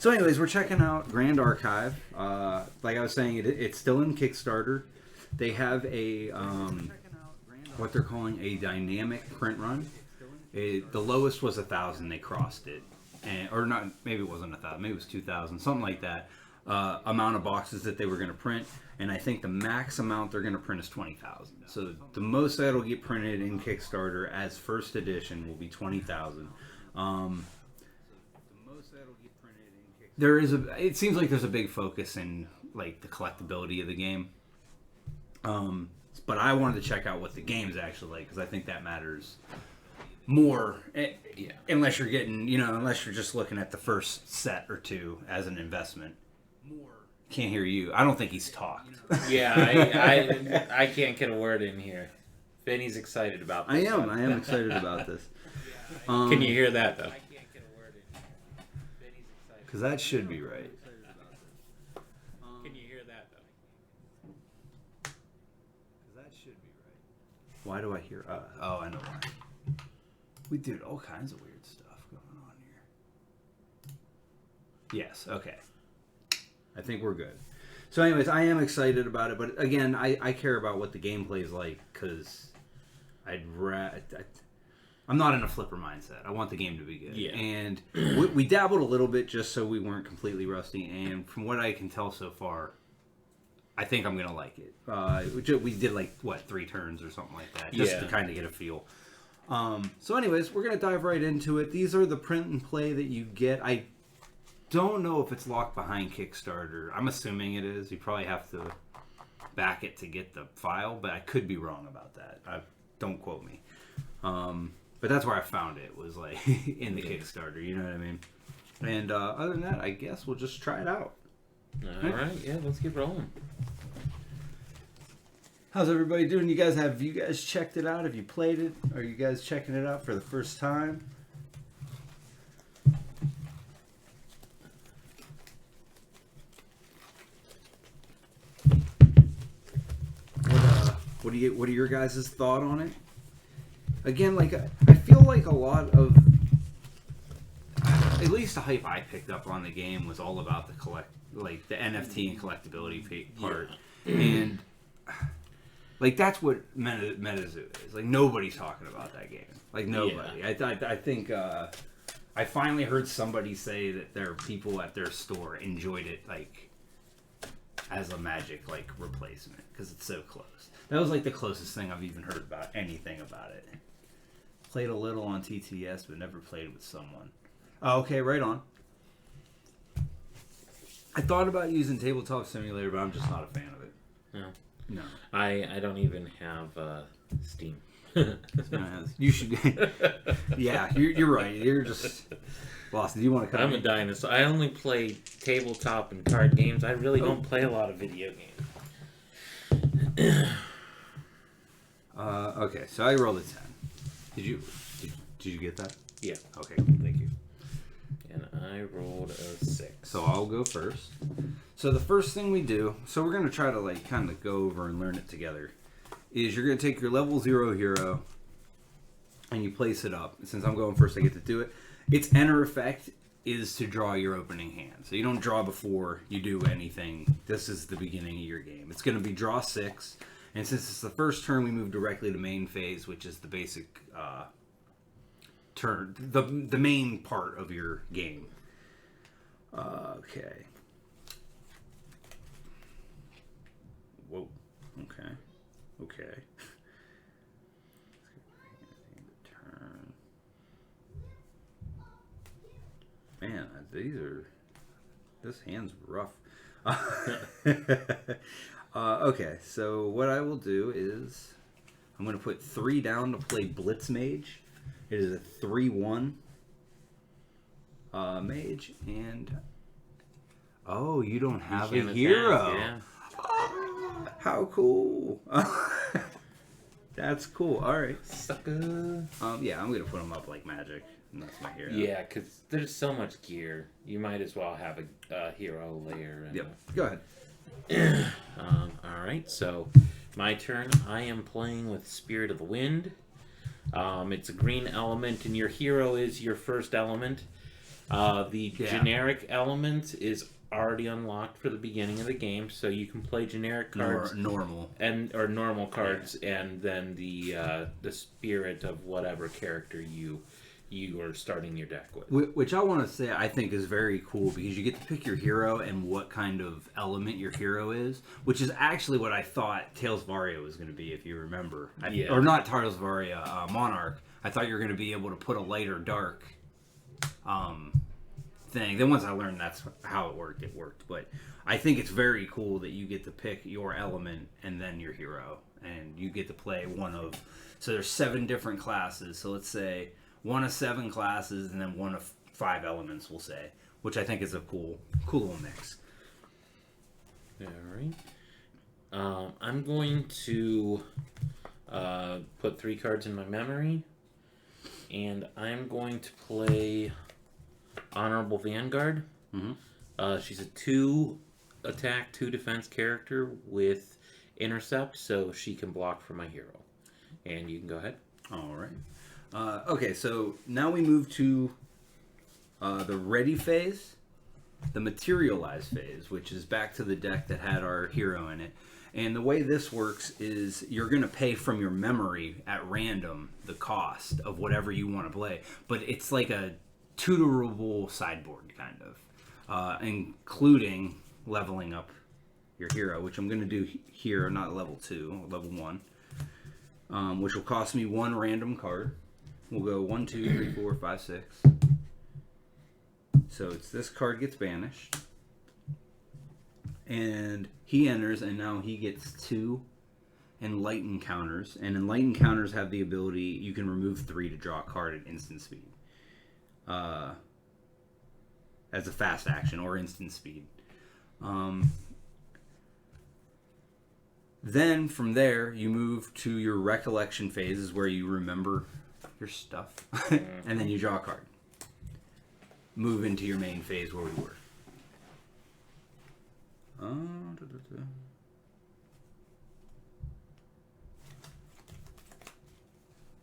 So anyways, we're checking out Grand Archive. Like I was saying, it's still in Kickstarter. They have a what they're calling a dynamic print run. The lowest was 1,000. They crossed it, or not. Maybe it wasn't 1,000. Maybe it was 2,000, something like that. Amount of boxes that they were going to print, and I think the max amount they're going to print is 20,000. So the most that'll get printed in Kickstarter as first edition will be 20,000. It seems like there's a big focus in like the collectability of the game. But I wanted to check out what the game's actually like because I think that matters more. Unless you're unless you're just looking at the first set or two as an investment. Can't hear you. I don't think he's talked. Yeah, I can't get a word in here. Vinny's excited about this. I am excited about this. Can you hear that though? Because that should be right. Can you hear that though? Because that should be right. Why do I hear? Oh, I know why. We did all kinds of weird stuff going on here. Yes. Okay. I think we're good. So anyways, I am excited about it, but again, I care about what the gameplay is like because I'm not in a flipper mindset. I want the game to be good. Yeah. And we dabbled a little bit just so we weren't completely rusty, and from what I can tell so far, I think I'm going to like it. We did 3 turns or something like that, just to kind of get a feel. So anyways, we're going to dive right into it. These are the print and play that you get. I don't know if it's locked behind Kickstarter. I'm assuming it is. You probably have to back it to get the file, but I could be wrong about that. Don't quote me. But that's where I found it, was like in the Kickstarter, you know what I mean? And other than that, I guess we'll just try it out. All right, yeah, let's get rolling. How's everybody doing? Have you guys checked it out? Have you played it? Are you guys checking it out for the first time? What are your guys' thought on it? Again, I feel like a lot of, at least the hype I picked up on the game was all about the NFT and collectability part, and that's what MetaZoo is. Nobody's talking about that game. Nobody. Yeah. I think I finally heard somebody say that their people at their store enjoyed it as a Magic replacement because it's so close. That was the closest thing I've even heard about anything about it. Played a little on TTS, but never played with someone. Oh, okay, right on. I thought about using Tabletop Simulator, but I'm just not a fan of it. No. I don't even have Steam. You should. Yeah, you're right. You're just lost. Do you want to come? I'm a dinosaur. I only play tabletop and card games. I really don't play a lot of video games. Okay, so I rolled a 10. Did you get that? Yeah. Okay, cool, thank you. And I rolled a 6. So I'll go first. So the first thing we do, so we're going to try to kind of go over and learn it together, is you're going to take your level 0 hero and you place it up. Since I'm going first, I get to do it. Its enter effect is to draw your opening hand. So you don't draw before you do anything. This is the beginning of your game. It's going to be draw 6. And since it's the first turn, we move directly to main phase, which is the basic turn, the main part of your game. Okay. Whoa. Okay. Turn. Man, this hand's rough. Okay, so what I will do is I'm going to put 3 down to play Blitz Mage. It is a 3/1 mage, and you don't have a hero. Yeah. Oh, how cool! That's cool. All right, sucker. Yeah, I'm going to put them up like magic, and that's my hero. Yeah, because there's so much gear. You might as well have a hero layer. Yep. Go ahead. Alright, so my turn. I am playing with Spirit of the Wind. It's a green element, and your hero is your first element. The generic element is already unlocked for the beginning of the game, so you can play generic cards, normal cards, and then the spirit of whatever character you are starting your deck with. Which I want to say I think is very cool because you get to pick your hero and what kind of element your hero is, which is actually what I thought Tales of Aria was going to be, if you remember. Or not Tales of Aria, Monarch. I thought you were going to be able to put a light or dark thing. Then once I learned that's how it worked. But I think it's very cool that you get to pick your element and then your hero, and you get to play one of. So there's 7 different classes. So let's say one of 7 classes and then one of 5 elements, we'll say, which I think is a cool little mix. All right. I'm going to put 3 cards in my memory, and I'm going to play Honorable Vanguard. Mm-hmm. She's a 2 attack, 2 defense character with intercept, so she can block for my hero. And you can go ahead. All right. Okay, so now we move to the ready phase, the materialize phase, which is back to the deck that had our hero in it. And the way this works is you're going to pay from your memory at random the cost of whatever you want to play. But it's like a tutorable sideboard, kind of, including leveling up your hero, which I'm going to do here, not level 2, level 1, which will cost me 1 random card. We'll go 1, 2, 3, 4, 5, 6. So it's this card gets banished. And he enters, and now he gets 2 enlighten counters. And enlighten counters have the ability, you can remove 3 to draw a card at instant speed. As a fast action or instant speed. Then from there, you move to your recollection phases where you remember your stuff. And then you draw a card. Move into your main phase where we were.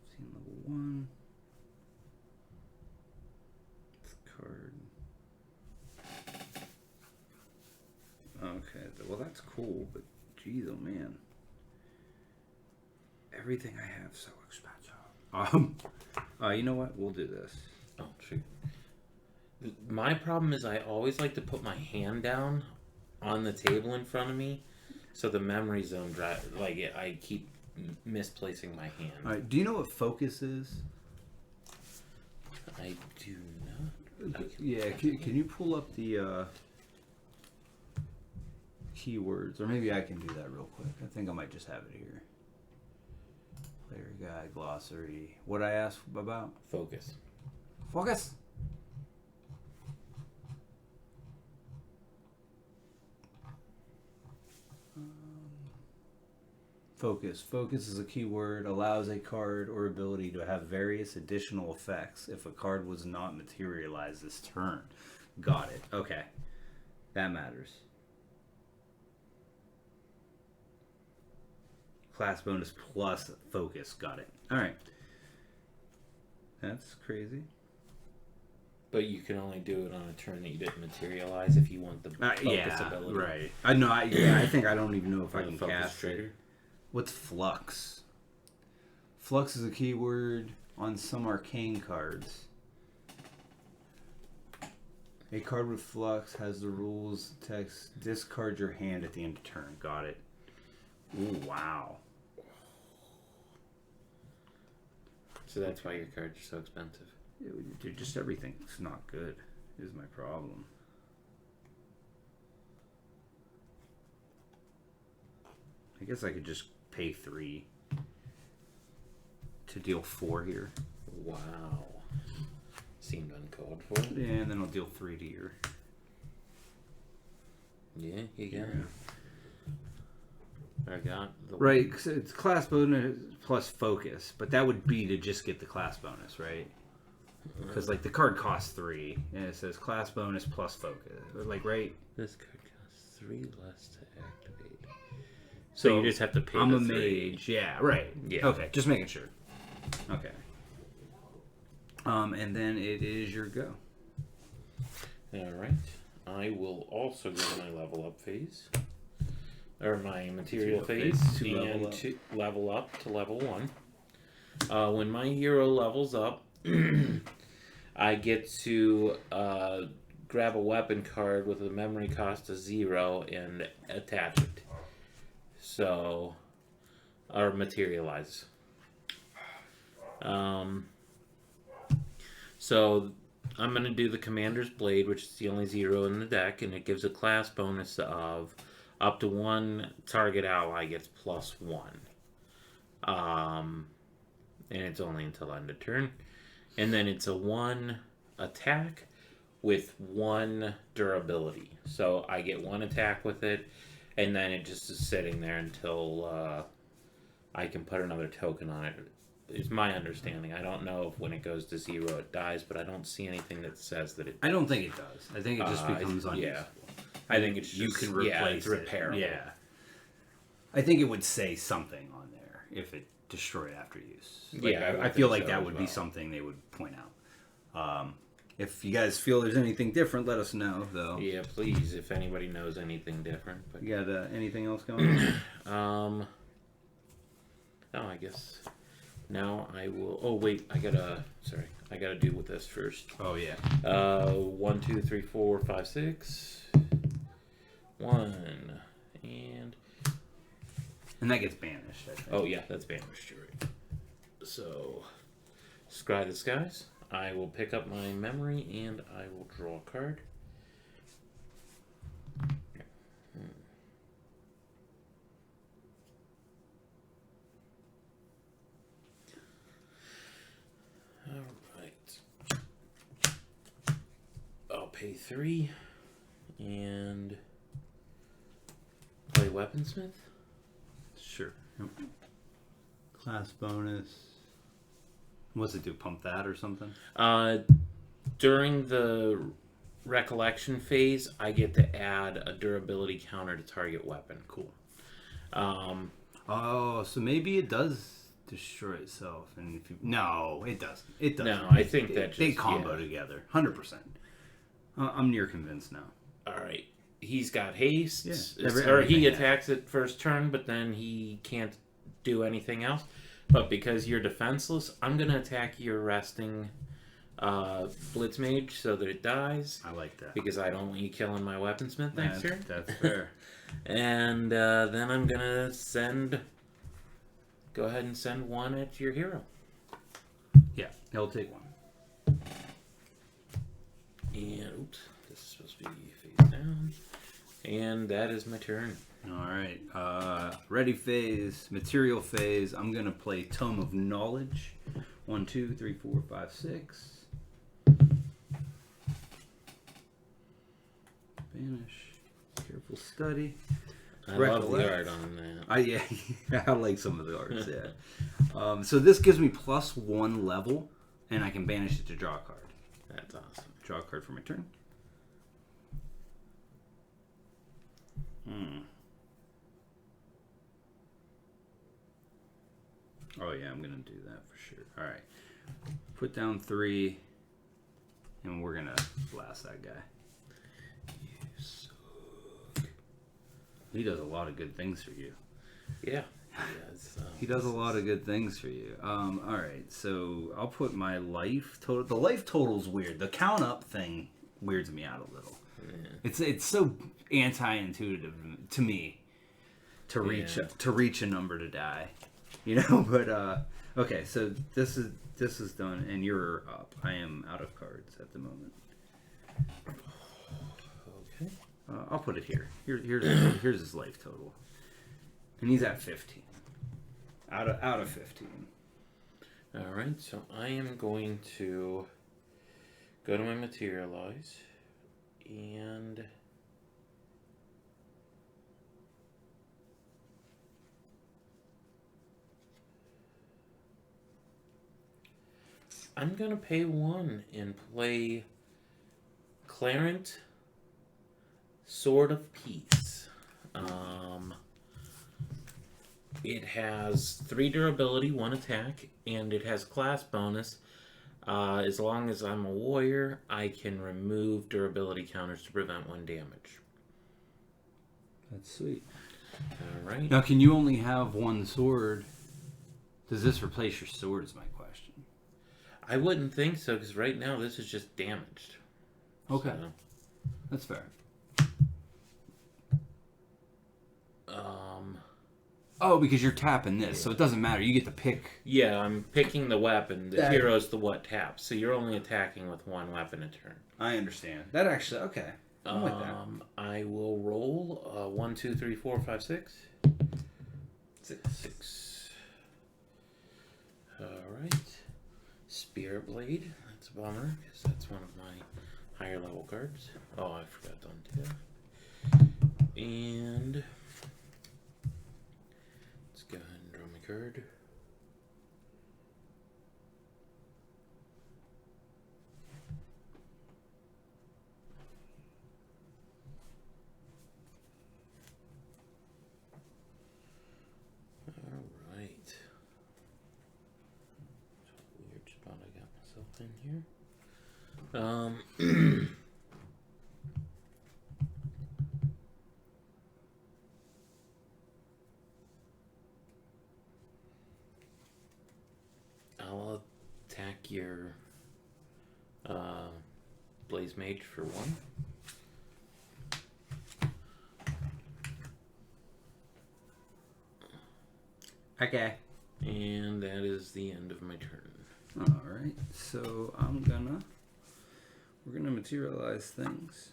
Scene level 1. This card. Okay, well that's cool, but geez, oh man. Everything I have so expensive. You know what? We'll do this. Oh, shoot. My problem is I always like to put my hand down on the table in front of me, so the memory zone I keep misplacing my hand. All right. Do you know what focus is? I do not. Yeah. Can you pull up the keywords, or maybe I can do that real quick. I think I might just have it here. Player guide, glossary. What I asked about? Focus. Focus. Focus. Focus is a keyword, allows a card or ability to have various additional effects if a card was not materialized this turn. Got it. Okay. That matters. Class bonus plus focus. Got it. Alright. That's crazy. But you can only do it on a turn that you didn't materialize if you want the focus ability. Right. I know. I think I don't even know if I can cast trigger. it. What's flux? Flux is a keyword on some arcane cards. A card with flux has the rules text, discard your hand at the end of turn. Got it. Ooh, wow. So that's why your cards are so expensive. Dude, just everything's not good is my problem. I guess I could just pay 3 to deal 4 here. Wow. Seemed uncalled for. Yeah, and then I'll deal 3 to your... Yeah, you got it. I got the... Right, cause it's class bonus plus focus, but that would be to just get the class bonus, right? Because, like, the card costs 3, and it says class bonus plus focus. Like, right? This card costs 3 less to activate. So you just have to pay I'm the a 3. mage. Yeah, right. Yeah. Okay, just making sure. Okay. And then it is your go. Alright. I will also go to my level up phase. Or my material phase. To level up to level 1. When my hero levels up, I get to grab a weapon card with a memory cost of 0 and attach it. So, or materialize. So, I'm going to do the Commander's Blade, which is the only 0 in the deck, and it gives a class bonus of up to 1 target ally gets +1. And it's only until end of turn. And then it's a 1 attack with 1 durability. So I get 1 attack with it, and then it just is sitting there until I can put another token on it. It's my understanding. I don't know if when it goes to 0 it dies, but I don't see anything that says that it I don't think it does. I think it just becomes unusable. Yeah. I think it's just, you can replace it's repairable. Yeah. I think it would say something on there if it destroyed after use. Like, Yeah, I feel like that would be something they would point out. If you guys feel there's anything different, let us know, though. Yeah, please, if anybody knows anything different. But you got anything else going on? No, I guess now I will. Oh wait, I gotta deal with this first. Oh yeah. 1, 2, 3, 4, 5, 6. 1 and that gets banished, I think. Oh yeah, that's banished. You're right. So, Scry the Skies. I will pick up my memory and I will draw a card. Alright. I'll pay 3 and play Weaponsmith. Sure. Yep. Class bonus. What's it do? Pump that or something? During the recollection phase, I get to add a durability counter to target weapon. Cool. So maybe it does destroy itself, and if you no, it doesn't. It doesn't. No, I think that they combo together, 100%. I'm near convinced now. All right, he's got haste, Yeah. or he attacks it first turn, but then he can't do anything else. But because you're defenseless, I'm going to attack your resting Blitz Mage so that it dies. I like that. Because I don't want you killing my Weaponsmith next turn. That's fair. And then I'm going to go ahead and send 1 at your hero. Yeah, he'll take 1. And, oops, this is supposed to be face down. And that is my turn. Alright, ready phase, material phase. I'm going to play Tome of Knowledge. 1, 2, 3, 4, 5, 6. Banish. Careful study. I love the art on that. Yeah, I like some of the arts, yeah. So this gives me +1 level, and I can banish it to draw a card. That's awesome. Draw a card for my turn. Oh yeah, I'm gonna do that for sure. All right, put down 3, and we're gonna blast that guy. You suck. He does a lot of good things for you. Yeah, he does a lot of good things for you. All right, so I'll put my life total. The life total's weird. The count up thing weirds me out a little. Yeah. It's so anti-intuitive to me to reach a number to die. You know, but okay, so this is done, and you're up. I am out of cards at the moment. Okay. I'll put it here. Here's his life total, and he's at 15. Out of 15. All right, so I am going to go to my materialize and. I'm going to pay 1 and play Clarent, Sword of Peace. It has 3 durability, 1 attack, and it has class bonus. As long as I'm a warrior, I can remove durability counters to prevent 1 damage. That's sweet. All right. Now, can you only have 1 sword? Does this replace your sword is my question. I wouldn't think so, because right now this is just damaged. Okay. So, that's fair. Oh, because you're tapping this, so it doesn't matter. You get to pick. Yeah, I'm picking the weapon. The hero's the what taps, so you're only attacking with 1 weapon a turn. I understand. That actually, okay. I'm with that. I will roll 1, 2, 3, 4, 5, 6. 6. Alright. Spirit Blade. That's a bummer, because that's one of my higher level cards. Oh, I forgot to untap. And let's go ahead and draw my card. Alright. Weird spot I got myself in here. I'll attack your Blaze Mage for 1. Okay. And that is the end of my turn. Alright, so we're gonna materialize things.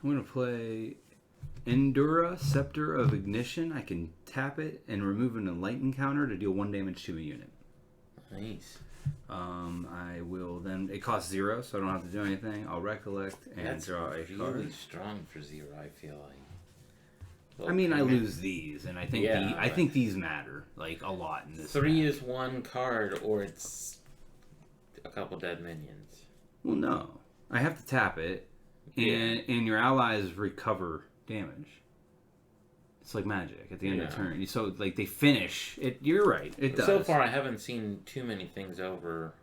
I'm going to play Endura, Scepter of Ignition. I can tap it and remove an enlighten counter to deal 1 damage to a unit. Nice. I will then... It costs 0, so I don't have to do anything. I'll recollect and draw a card. Really strong for 0, I feel like. Well, I mean, I lose these, and I think I think these matter, like, a lot in this 3 match. is 1 card, or it's a couple dead minions. Well, no. I have to tap it, and your allies recover damage. It's like magic at the end of the turn. So, like, they finish. You're right. It does. So far, I haven't seen too many things over...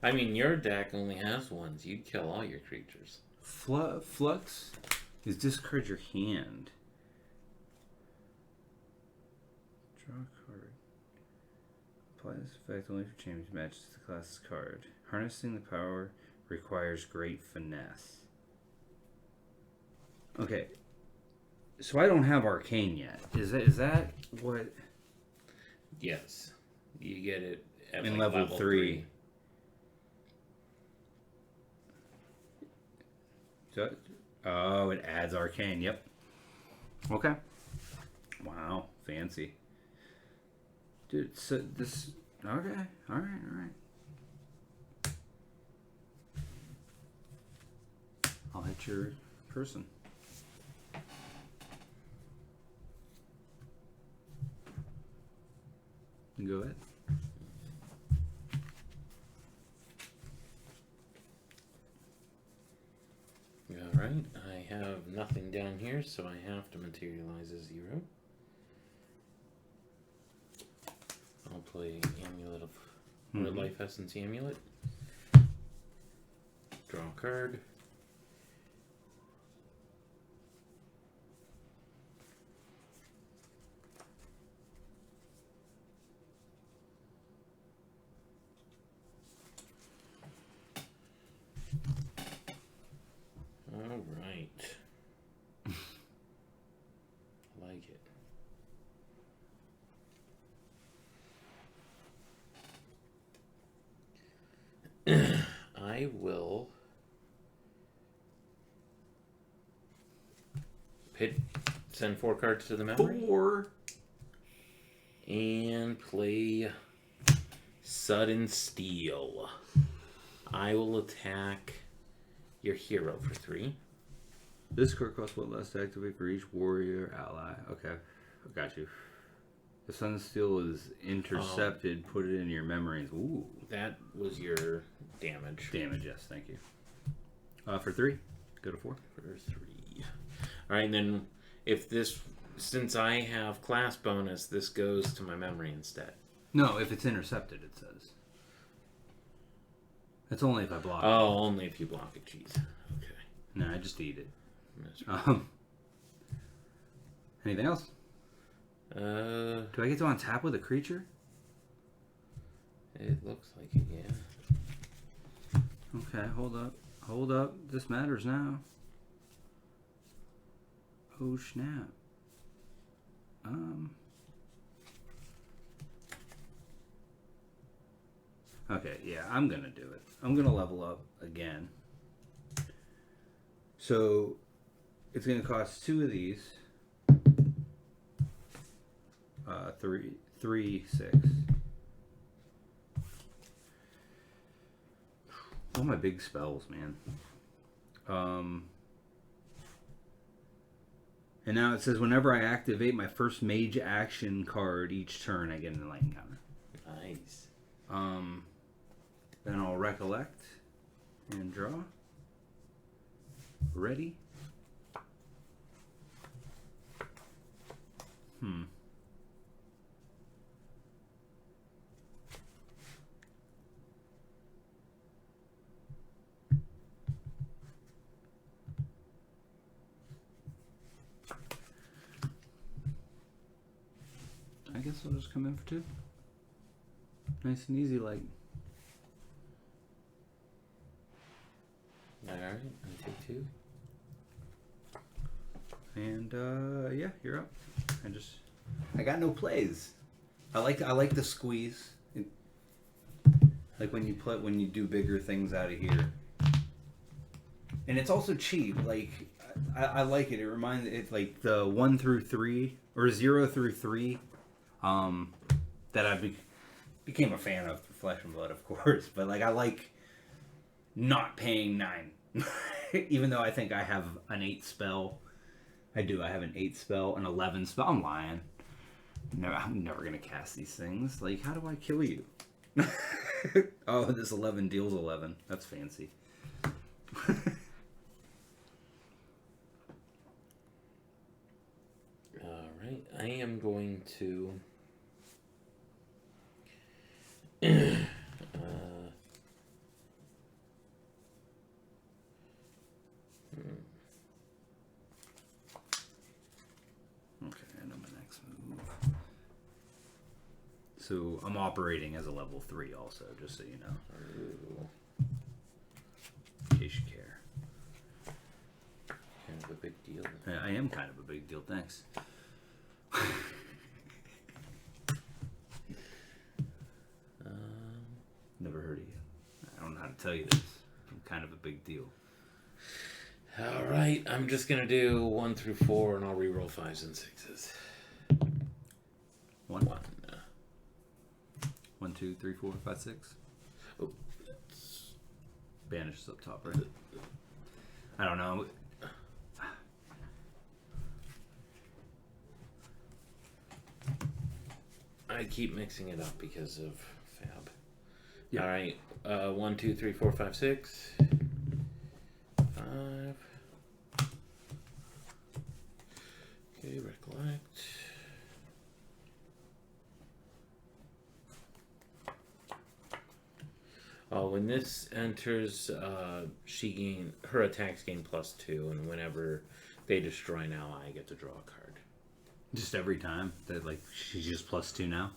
I mean, your deck only has 1s. You'd kill all your creatures. Flux is discard your hand. Draw a card. Apply this effect only for champions matches the class's card. Harnessing the power requires great finesse. Okay. So I don't have Arcane yet. Is that what? Yes. You get it at in like level 3. So, oh, it adds Arcane. Yep. Okay. Wow. Fancy. Dude, so this... Okay. Alright. I'll hit your person. Go ahead. Alright, I have nothing down here, so I have to materialize a 0. I'll play Amulet of... or Life Essence Amulet. Draw a card. Alright. I like it. I will send 4 cards to the memory. 4. And play Sudden Steel. I will attack your hero for 3. This card costs 1 less to activate for each warrior ally. Okay, I got you. The Sun Steel is intercepted. Put it in your memories. Ooh. That was your damage. Damage, yes, thank you. For 3, go to 4. For 3. All right, and then since I have class bonus, this goes to my memory instead. No, if it's intercepted, it says. It's only if I block it. Oh, only if you block it. Jeez. Okay. No, I just eat it. Anything else? Do I get to untap with a creature? It looks like it, yeah. Okay, hold up. Hold up. This matters now. Oh, snap. Okay, yeah, I'm gonna do it. I'm gonna level up again. So, it's gonna cost 2 of these. 3, 6. All my big spells, man. And now it says whenever I activate my first mage action card each turn, I get an enlightened counter. Nice. Then I'll recollect and draw. Ready. I guess I'll just come in for 2. Nice and easy, like. Alright, I take 2. And yeah, you're up. I got no plays. I like the squeeze. Like when you do bigger things out of here. And it's also cheap. Like I like it. It reminds it's like the 1 through 3 or 0 through 3 that I became a fan of through Flesh and Blood, of course. But like I like not paying 9. Even though I think I have an 8 spell. I do. I have an 8 spell, an 11 spell. I'm lying. No, I'm never going to cast these things. Like, how do I kill you? Oh, this 11 deals 11. That's fancy. Alright, I am going to... So I'm operating as a level 3 also, just so you know. In case you care. Kind of a big deal. I am kind of a big deal, thanks. Never heard of you. I don't know how to tell you this. I'm kind of a big deal. Alright, I'm just going to do 1 through 4 and I'll reroll 5s and 6s. 1. 1, 2, 3, 4, 5, 6. Oh. Banish is up top, right? I don't know. I keep mixing it up because of Fab. Yep. Alright, 1, 2, 3, 4, 5, 6. 5. Okay, recollect. Oh, when this enters, her attacks gain +2, and whenever they destroy an ally, I get to draw a card. Just every time? That like she's just +2 now?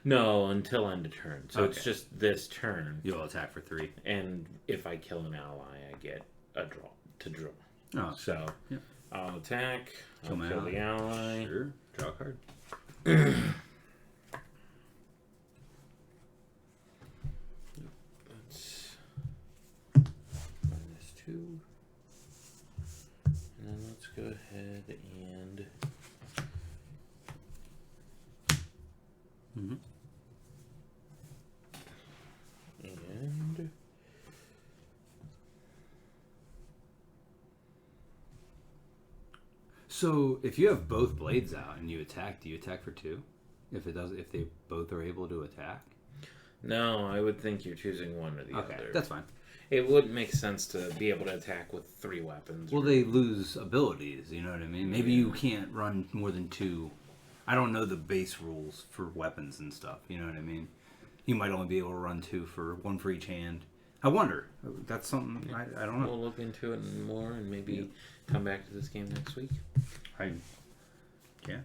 No, until end of turn. So okay. It's just this turn. You'll attack for 3. And if I kill an ally, I get a draw to draw. Oh. So yeah. I'll attack, kill the ally. Sure. Draw a card. -2. And then let's go ahead and and so if you have both blades out and you attack, do you attack for 2? If they both are able to attack? No, I would think you're choosing one or the other. That's fine. It wouldn't make sense to be able to attack with 3 weapons. Well, they lose abilities, you know what I mean? Maybe you can't run more than 2. I don't know the base rules for weapons and stuff, you know what I mean? You might only be able to run 2 for 1 for each hand. I wonder. That's something I don't know. We'll look into it more and maybe come back to this game next week. Yeah.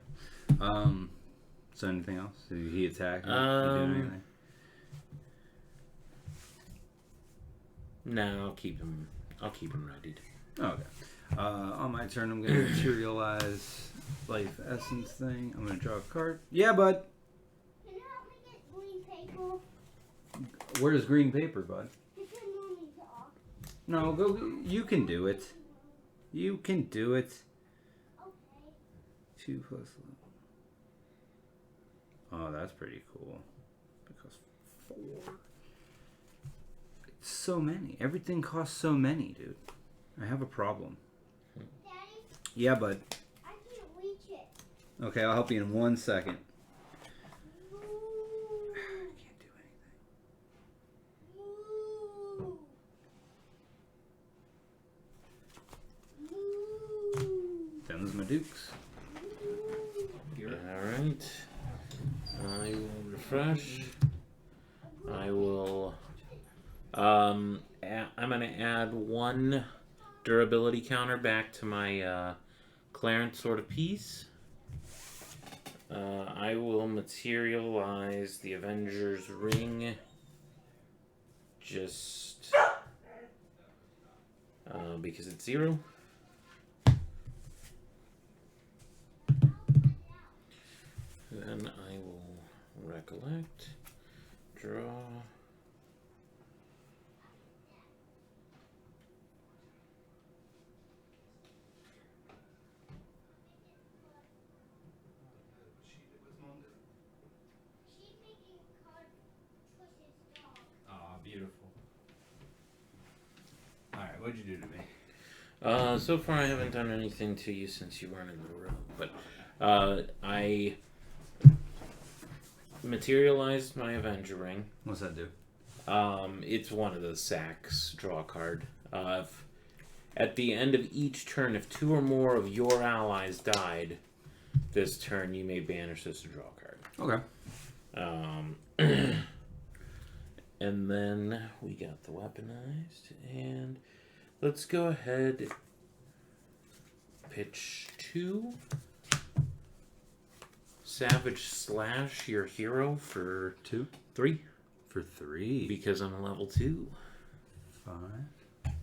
So anything else? Did he attack? Did he do anything? No, I'll keep him readied. Okay. On my turn, I'm gonna materialize life essence thing. I'm gonna draw a card. Yeah, bud. Can you help me get green paper? Where's green paper, bud? It's in Mommy's off. No, go. You can do it. You can do it. Okay. 2 plus. Oh, that's pretty cool. Because 4. It's so many. Everything costs so many, dude. I have a problem. Daddy, Yeah, bud. I can't reach it. Okay, I'll help you in 1 second. Ooh. I can't do anything. Ooh. Ooh. Them's my dukes. Alright. I will refresh. I will... I'm going to add 1 durability counter back to my Clarence Sword of Peace. I will materialize the Avenger's Ring just because it's 0. Then I will recollect, draw. She's making a card for his dog. Oh, beautiful. Alright, what'd you do to me? So far I haven't done anything to you since you weren't in the room, but I materialized my Avenger Ring. What's that do? It's one of the sacks. Draw a card. At the end of each turn, if 2 or more of your allies died this turn, you may banish this to draw a card. Okay. And then we got the weaponized, and let's go ahead. Pitch 2. Savage Slash your hero for 2? 3. For 3. Because I'm a level 2. 5.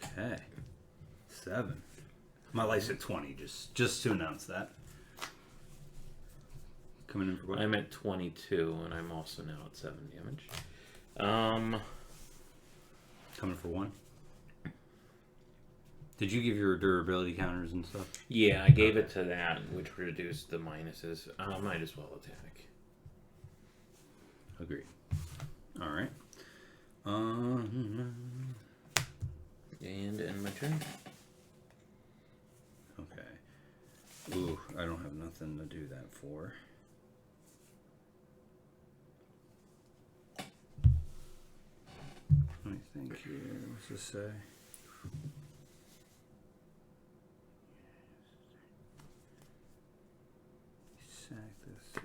Okay. 7. My life's at 20, just to announce that. Coming in for what? I'm at 22, and I'm also now at 7 damage. Coming for 1. Did you give your durability counters and stuff? Yeah, I gave it to that, which reduced the minuses. I might as well attack. Agreed. All right. And end my turn. Okay. Ooh, I don't have nothing to do that for. Let me think here. What's this say? Sack this.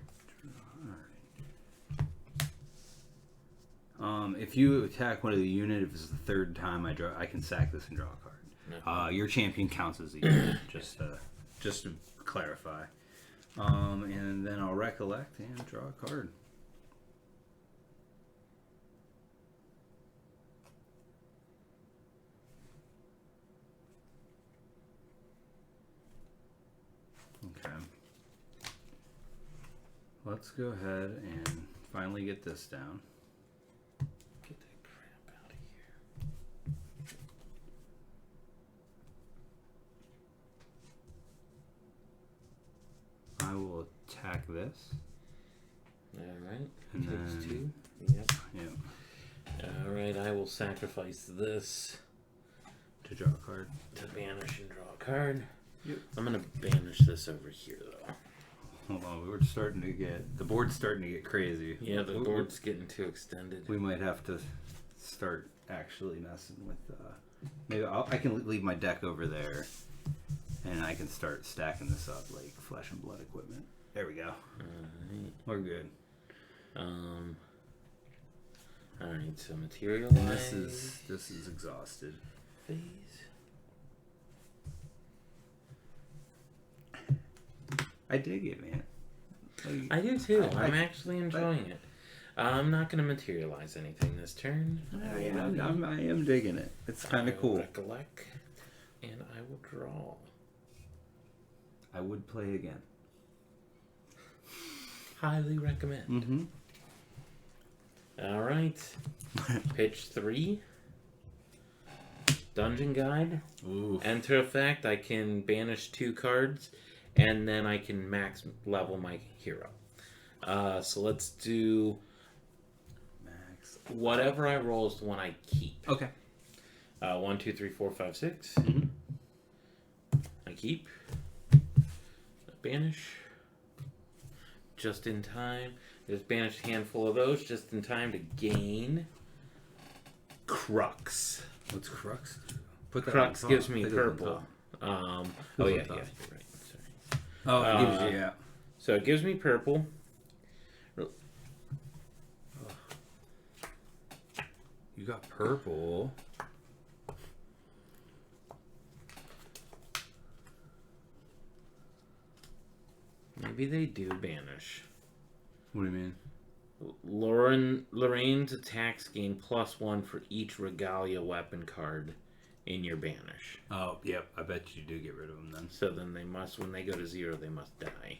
Alright. If you attack one of the unit, if it's the 3rd time I can sack this and draw a card. Your champion counts as a unit, just to clarify. And then I'll recollect and draw a card. Okay. Let's go ahead and finally get this down. Get that crap out of here. I will attack this. Alright. And Takes then- 2. Yep. Yeah. Alright, I will sacrifice this To draw a card. to banish and draw a card. Yep. I'm gonna banish this over here though. Hold on, the board's starting to get crazy. Yeah, the board's getting too extended. We might have to start actually messing with. Maybe I can leave my deck over there, and I can start stacking this up like flesh and blood equipment. There we go. Alright. We're good. Alright, so materialize. This is exhausted. Phase. I dig it, man. Like, I do too. I'm actually enjoying it. I'm not going to materialize anything this turn. I am digging it. It's kind of cool. Recollect, and I will draw. I would play again. Highly recommend. Mm-hmm. All right. Pitch 3. Dungeon Guide. Ooh. Enter effect. I can banish 2 cards, and then I can max level my hero. So let's do Max. whatever I roll is the one I keep. Okay. 1, 2, 3, 4, 5, 6. Mm-hmm. I keep. Banish. Just in time. Just banish a handful of those just in time to gain Crux. What's Crux do? Put that Crux on top. gives me Put it on purple. top. Oh yeah, on top. you're right. Sorry. Oh, it gives you, yeah. So it gives me purple. You got purple. Maybe they do banish. What do you mean? Lorraine's attacks gain +1 for each regalia weapon card in your banish. Oh, yep. I bet you do get rid of them then. So then they must, when they go to 0, they must die.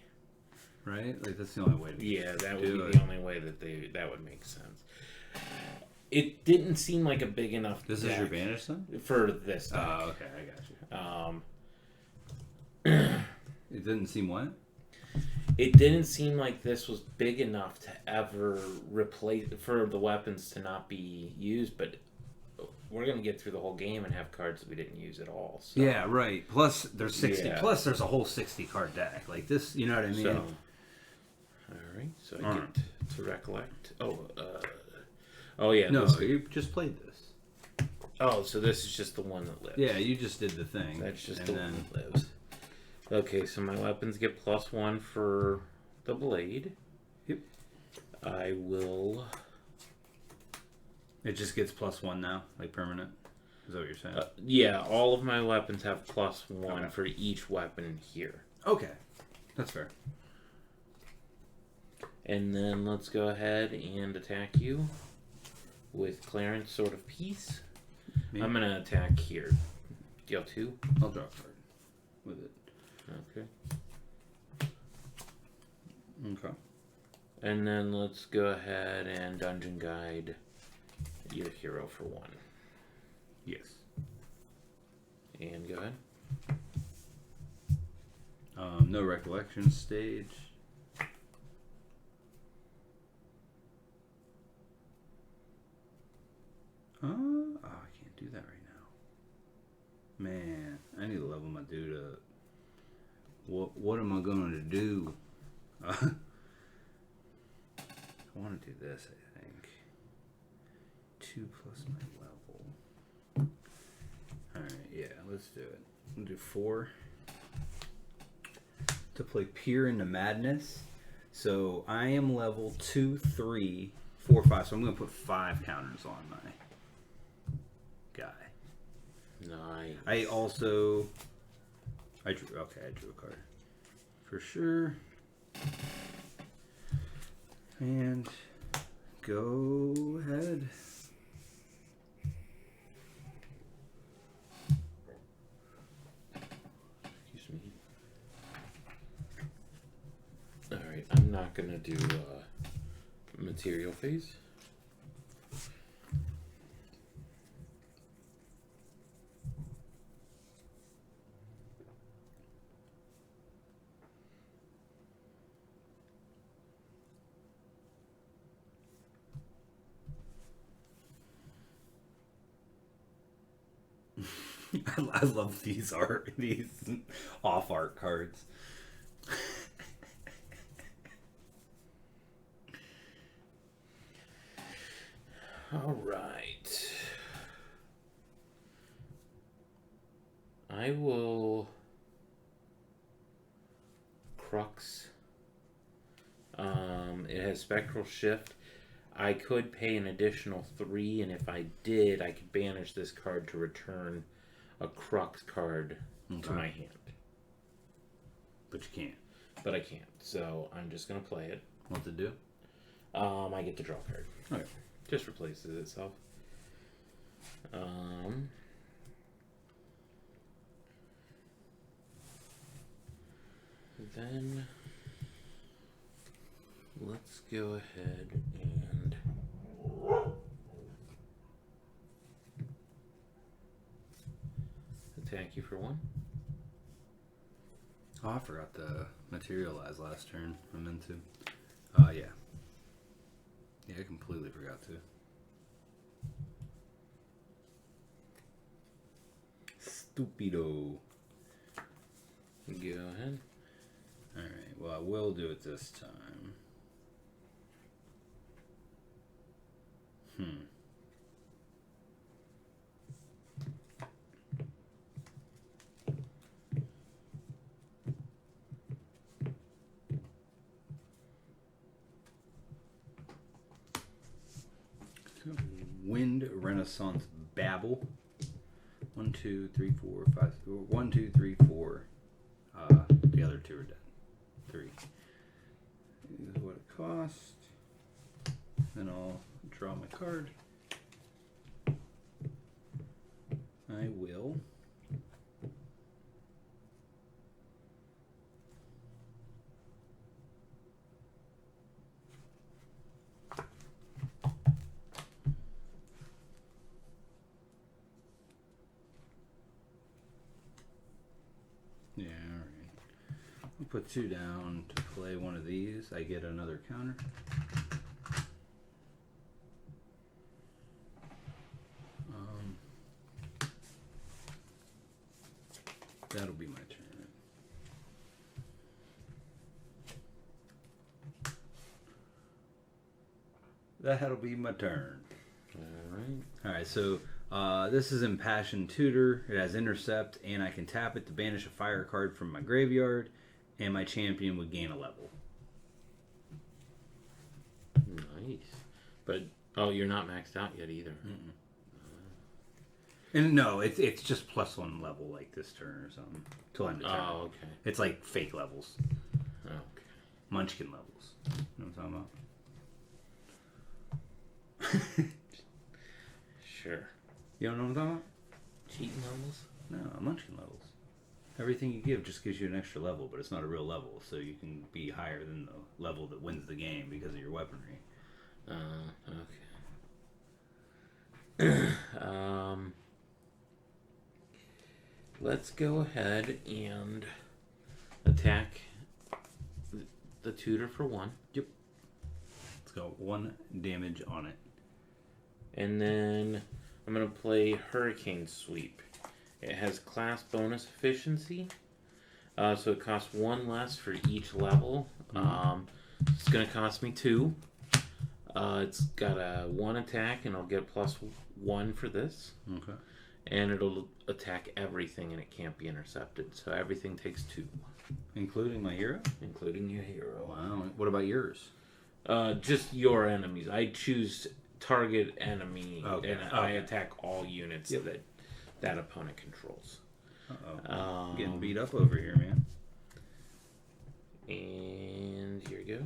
Right? Like, that's the only way to Yeah, that would do be it. the only way that would make sense. It didn't seem like a big enough This deck is your banish then? for this deck. Oh, okay. I got you. It didn't seem what? It didn't seem like this was big enough to ever replace, for the weapons to not be used, but we're going to get through the whole game and have cards that we didn't use at all. So. Yeah, right. Plus, there's 60. Yeah. Plus, there's a whole 60 card deck. Like this, you know what I mean? So, alright, so I get to recollect. Oh yeah. No, this- you just played this. oh, so this is just the one that lives. Yeah, you just did the thing. That's just and the then, one that lives. Okay, so my weapons get +1 for the blade. Yep. I will. It just gets +1 now, like permanent. Is that what you're saying? Yeah, all of my weapons have +1 Okay. for each weapon here. Okay, that's fair. And then let's go ahead and attack you with Clarence, Sword of Peace. Me? I'm gonna attack here. Deal 2. I'll draw a card with it. Okay. Okay. And then let's go ahead and Dungeon Guide your hero for 1. Yes. And go ahead. No recollection stage. Oh, I can't do that right now. Man, I need to level my dude up. What am I gonna do? I want to do this, I think. 2 plus my level. Alright, yeah, let's do it. We'll do 4. To play Peer into Madness. So I am level 2, 3, 4, 5. So I'm going to put 5 counters on my guy. Nice. I drew a card. For sure. And go ahead. Excuse me. Alright, I'm not gonna do material phase. I love these off art cards. All right. I will Crux. It has Spectral Shift. I could pay an additional 3, and if I did, I could banish this card to return a Crux card to my hand. But you can't. But I can't, so I'm just gonna play it. What's it do? I get to draw a card. Okay. Just replaces itself. Then let's go ahead and attack you for 1. Oh, I forgot to materialize last turn. I meant to. Yeah. Yeah, I completely forgot to. Stupido. Go ahead. Alright, well, I will do it this time. Wind Renaissance Babble. 1, 2, 3, 4, 5. 1, 2, 3, 4. The other 2 are dead. 3. This is what it costs. Then I'll draw my card. I will. Yeah, alright. I'll put 2 down to play one of these. I get another counter. That'll be my turn. That'll be my turn. Alright. Alright, so this is Impassioned Tutor. It has Intercept, and I can tap it to banish a fire card from my graveyard, and my champion would gain a level. Nice. But, oh, you're not maxed out yet either. Mm-mm. And no, it's just +1 level like this turn or something. Till end of turn. Oh, okay. It's like fake levels. Okay. Munchkin levels. You know what I'm talking about? Sure. You don't know what I'm talking about? Cheating levels? No, Munchkin levels. Everything you give just gives you an extra level, but it's not a real level, so you can be higher than the level that wins the game because of your weaponry. Okay. Let's go ahead and attack the tutor for 1. Yep. Let's go 1 damage on it. And then I'm going to play Hurricane Sweep. It has class bonus efficiency. So it costs 1 less for each level. It's going to cost me 2. It's got a 1 attack, and I'll get +1 for this. Okay. And it'll attack everything, and it can't be intercepted. So everything takes 2. Including my hero? Including your hero. Wow. What about yours? Just your enemies. I choose target enemy, Okay. and I attack all units that opponent controls. Uh-oh. Getting beat up over here, man. And here you go.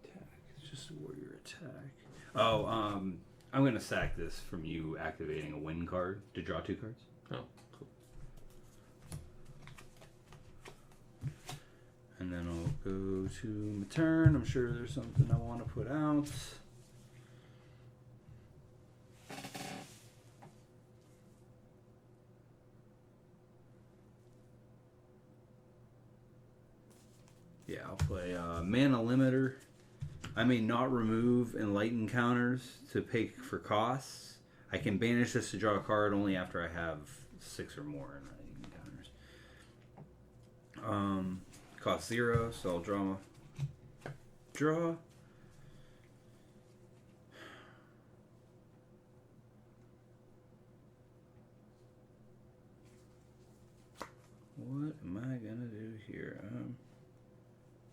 Attack. It's just a warrior attack. Oh, I'm going to sack this from you activating a win card to draw 2 cards. Oh, cool. And then I'll go to my turn. I'm sure there's something I want to put out. Yeah, I'll play Mana Limiter. I may not remove Enlighten counters to pay for costs. I can banish this to draw a card only after I have 6 or more Enlighten counters. Cost 0, so I'll draw. here.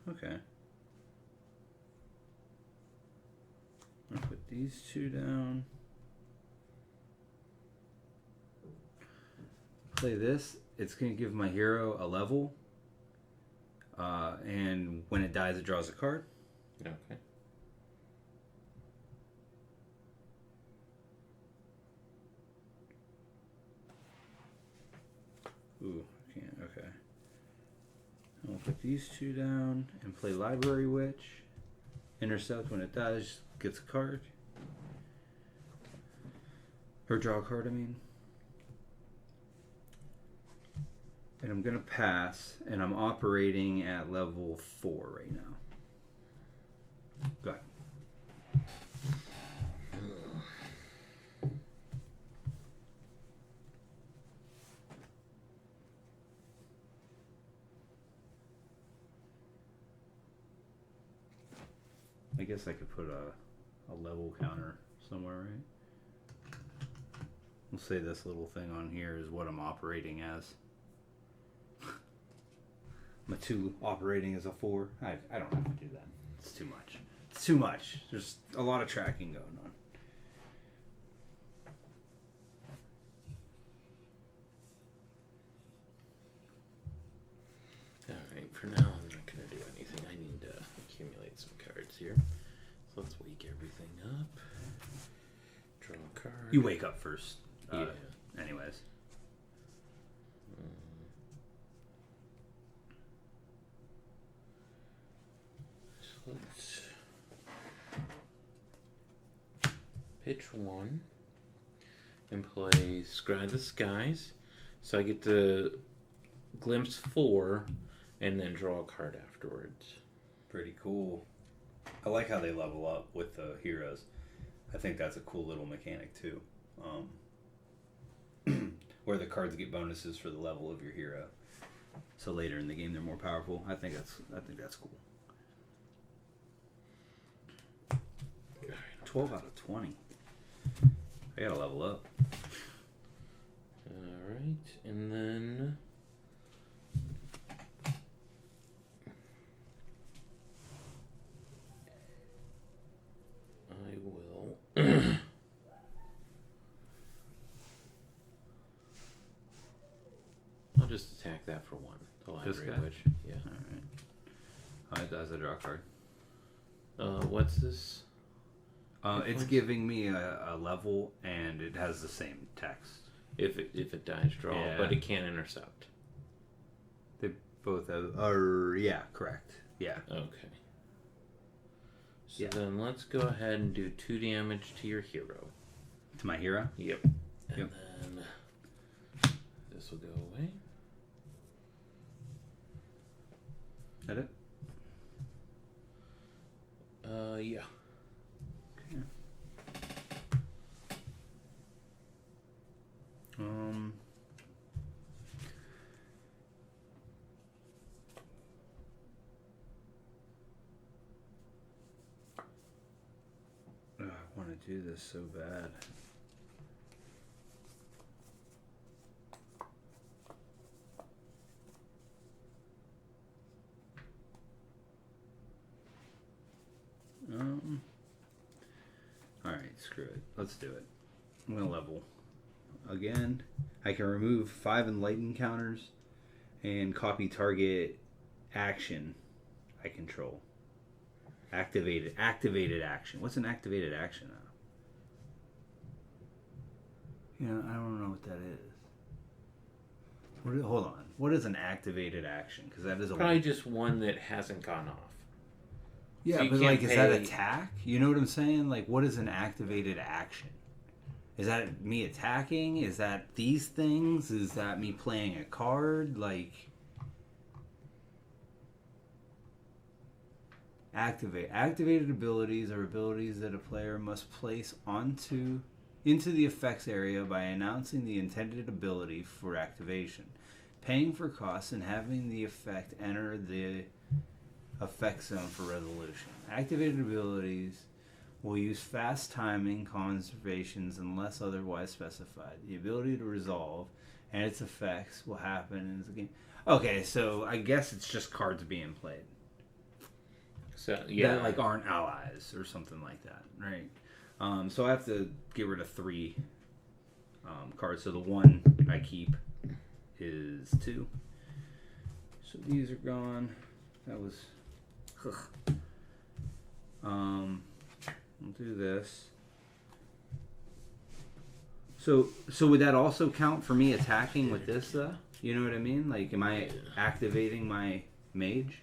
Okay. I'll put these two down. Play this. It's going to give my hero a level. And when it dies, it draws a card. Okay. Ooh, can't. Okay. I'll put these two down and play Library Witch. Intercept when it dies, gets a card. Or draw a card, I mean. And I'm going to pass, and I'm operating at level 4 right now. Go ahead. I guess I could put a level counter somewhere, right? We'll say this little thing on here is what I'm operating as. My 2 operating as a 4. I don't have to do that. It's too much. It's too much. There's a lot of tracking going on. Alright, for now I'm not going to do anything. I need to accumulate some cards here. So let's wake everything up. Draw a card. You wake up first. Yeah. Anyways. Let's pitch 1 and play Scry the Skies. So I get to glimpse 4 and then draw a card afterwards. Pretty cool. I like how they level up with the heroes. I think that's a cool little mechanic too. Where the cards get bonuses for the level of your hero. So later in the game they're more powerful. I think that's cool. 12 out of 20. I gotta level up. Alright, and then I will I'll just attack that for 1. The Library Witch. Yeah. Alright. It does a draw card. What's this? It's giving me a level, and it has the same text. If it dies, draw, Yeah. but it can't intercept. They both have. Yeah, correct. Yeah. Okay. So Yeah. then let's go ahead and do 2 damage to your hero. To my hero? Yep. And Yep. then this will go away. Is that it? Yeah. Okay. I want to do this so bad. Alright, screw it. Let's do it. I'm going to level. Again, I can remove 5 enlightened counters and copy target action I control. Activated action. What's an activated action now? Yeah, I don't know what that is. Hold on. What is an activated action? Because that is Probably just one that hasn't gone off. Yeah, So you but can't like, is that pay- attack? You know what I'm saying? Like, what is an activated action? Is that me attacking? Is that these things? Is that me playing a card? Like, activated abilities are abilities that a player must place into the effects area by announcing the intended ability for activation, paying for costs, and having the effect enter the effect zone for resolution. Activated abilities will use fast timing conservations unless otherwise specified. The ability to resolve and its effects will happen in the game. Okay, so I guess it's just cards being played. So yeah, That like aren't allies or something like that, right? So I have to get rid of 3 cards. So the one I keep is 2. So these are gone. That was. We'll do this. So would that also count for me attacking with this though? You know what I mean? Like, am I activating my mage?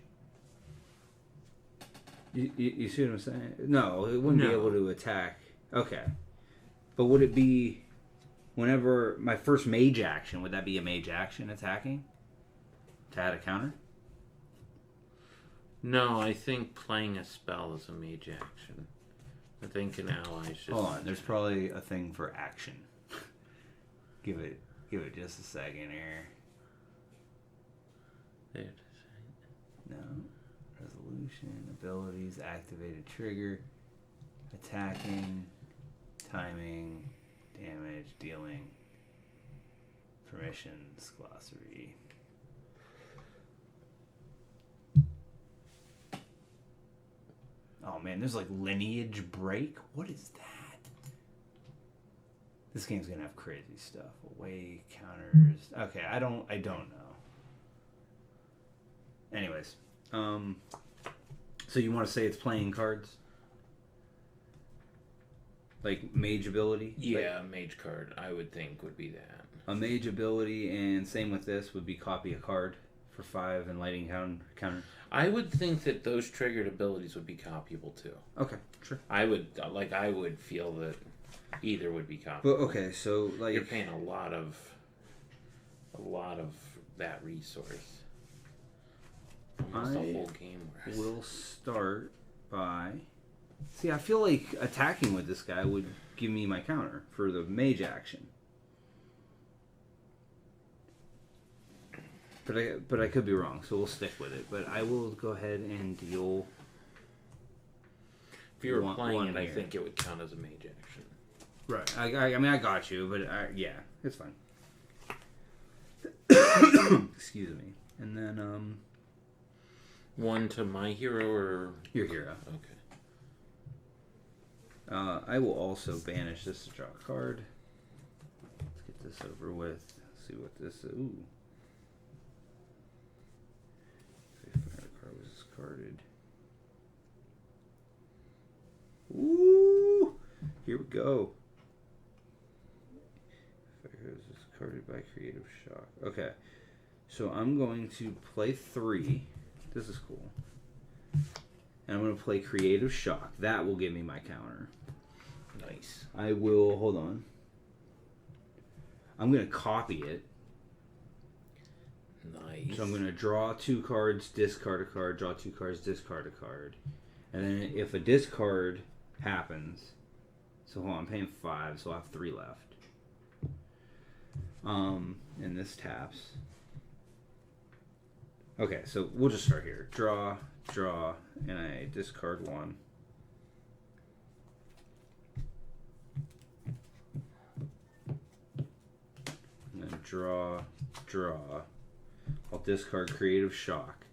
You see what I'm saying? No, it wouldn't be able to attack. Okay. But would it be whenever my first mage action, would that be a mage action attacking? To add a counter? No, I think playing a spell is a mage action. I think an ally is just... Hold on, there's probably a thing for action. Give it just a second here. There it is. No. Resolution, abilities, activated trigger, attacking, timing, damage, dealing, permissions, glossary. Oh man, there's like lineage break. What is that? This game's gonna have crazy stuff. Away counters. Okay, I don't know. Anyways, so you want to say it's playing cards? Like mage ability? Yeah, Like, a mage card, I would think, would be that. a mage ability, and same with this, would be copy a card for 5 and lighting counter. I would think that those triggered abilities would be copyable too. Okay, sure. I would feel that either would be copyable. But okay, so like you're paying a lot of that resource. Almost a whole game worth. We'll start by... See, I feel like attacking with this guy would give me my counter for the mage action. But I could be wrong, so we'll stick with it. But I will go ahead and deal... If you were playing it, I think it would count as a mage action. Right. I mean, I got you, but yeah, it's fine. Excuse me. And then, one to my hero or... Your hero. Okay. I will also banish this to draw a card. Let's get this over with. Let's see what this is. Ooh. If a card was discarded. Ooh! Here we go. If I was discarded by Creative Shock. Okay. So I'm going to play 3. This is cool. And I'm going to play Creative Shock. That will give me my counter. Nice. I will... Hold on. I'm going to copy it. Nice. So I'm going to draw 2 cards, discard a card, draw 2 cards, discard a card. And then if a discard happens... So hold on, I'm paying 5, so I'll have 3 left. And this taps. Okay, so we'll just start here. Draw, and I discard 1. And then draw. I'll discard Creative Shock.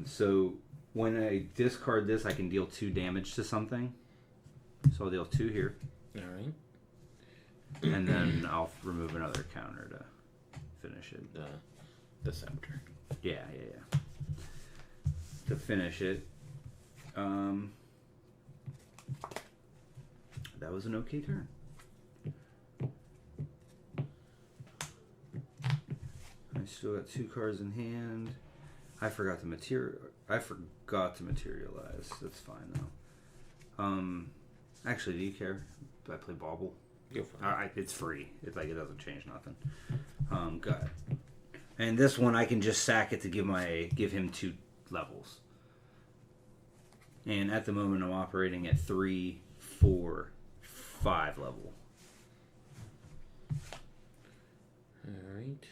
So when I discard this, I can deal 2 damage to something. So I'll deal 2 here. Alright. And then I'll remove another counter to finish it. The scepter. Yeah. To finish it. That was an okay turn. I still got 2 cards in hand. I forgot to materialize. That's fine though. Actually, do you care? Do I play Bauble? Go for it. It's free. It's like it doesn't change nothing. Got it. And this one I can just sack it to give him 2 levels. And at the moment I'm operating at 3, 4, 5 level. Alright.